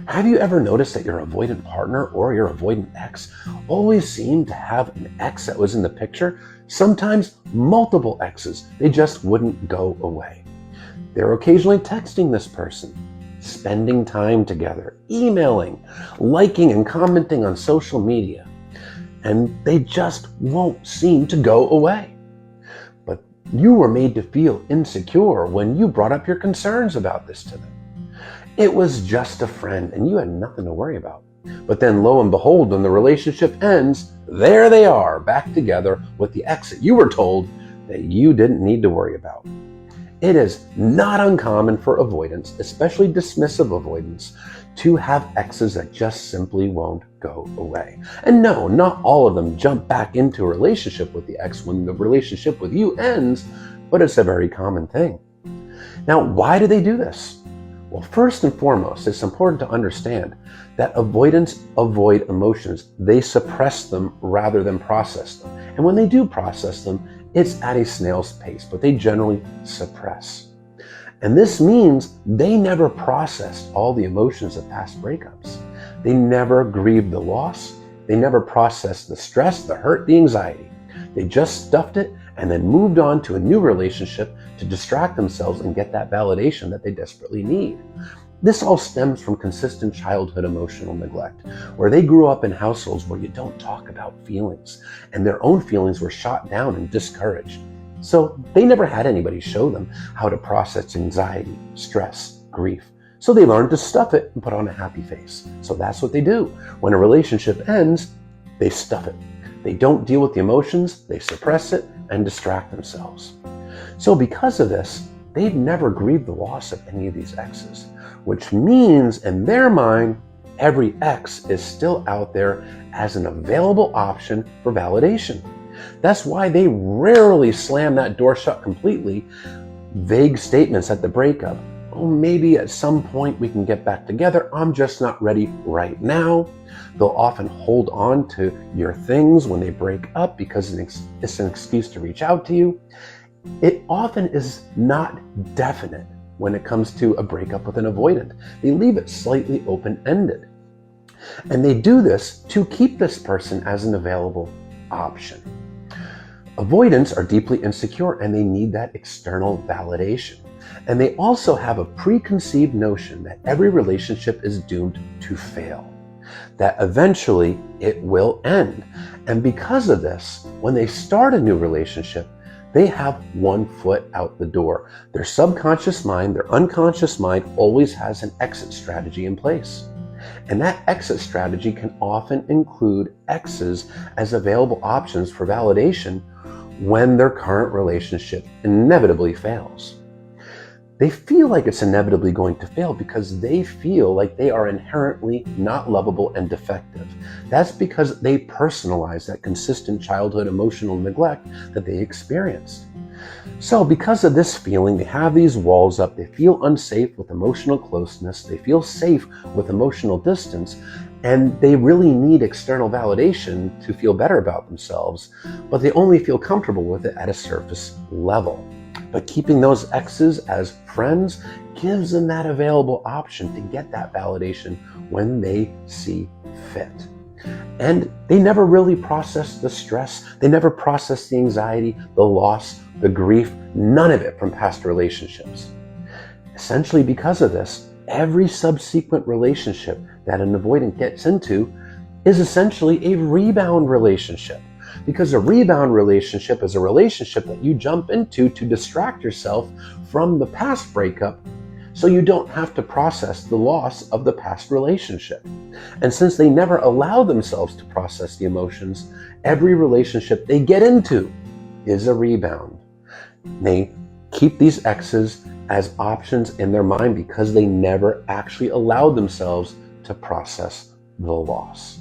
Have you ever noticed that your avoidant partner or your avoidant ex always seemed to have an ex that was in the picture? Sometimes multiple exes. They just wouldn't go away. They're occasionally texting this person, spending time together, emailing, liking and commenting on social media, and they just won't seem to go away. But you were made to feel insecure when you brought up your concerns about this to them. It was just a friend and you had nothing to worry about. But then lo and behold, when the relationship ends, there they are back together with the ex that you were told that you didn't need to worry about. It is not uncommon for avoidance, especially dismissive avoidance, to have exes that just simply won't go away. And no, not all of them jump back into a relationship with the ex when the relationship with you ends, but it's a very common thing. Now, why do they do this? Well, first and foremost, it's important to understand that avoidants avoid emotions. They suppress them rather than process them. And when they do process them, it's at a snail's pace, but they generally suppress. And this means they never processed all the emotions of past breakups. They never grieved the loss. They never processed the stress, the hurt, the anxiety. They just stuffed it and then moved on to a new relationship to distract themselves and get that validation that they desperately need. This all stems from consistent childhood emotional neglect, where they grew up in households where you don't talk about feelings, and their own feelings were shot down and discouraged. So they never had anybody show them how to process anxiety, stress, grief. So they learned to stuff it and put on a happy face. So that's what they do. When a relationship ends, they stuff it. They don't deal with the emotions, they suppress it and distract themselves. So because of this, they've never grieved the loss of any of these exes, which means in their mind, every ex is still out there as an available option for validation. That's why they rarely slam that door shut completely. Vague statements at the breakup. Oh, maybe at some point we can get back together. I'm just not ready right now. They'll often hold on to your things when they break up because it's an excuse to reach out to you. It often is not definite when it comes to a breakup with an avoidant. They leave it slightly open-ended. And they do this to keep this person as an available option. Avoidants are deeply insecure and they need that external validation. And they also have a preconceived notion that every relationship is doomed to fail, that eventually it will end. And because of this, when they start a new relationship, they have one foot out the door. Their subconscious mind, their unconscious mind always has an exit strategy in place. And that exit strategy can often include exes as available options for validation when their current relationship inevitably fails. They feel like it's inevitably going to fail because they feel like they are inherently not lovable and defective. That's because they personalize that consistent childhood emotional neglect that they experienced. So because of this feeling, they have these walls up, they feel unsafe with emotional closeness, they feel safe with emotional distance, and they really need external validation to feel better about themselves, but they only feel comfortable with it at a surface level. But keeping those exes as friends gives them that available option to get that validation when they see fit. And they never really process the stress. They never process the anxiety, the loss, the grief, none of it from past relationships. Essentially because of this, every subsequent relationship that an avoidant gets into is essentially a rebound relationship. Because a rebound relationship is a relationship that you jump into to distract yourself from the past breakup so you don't have to process the loss of the past relationship. And since they never allow themselves to process the emotions, every relationship they get into is a rebound. They keep these exes as options in their mind because they never actually allowed themselves to process the loss.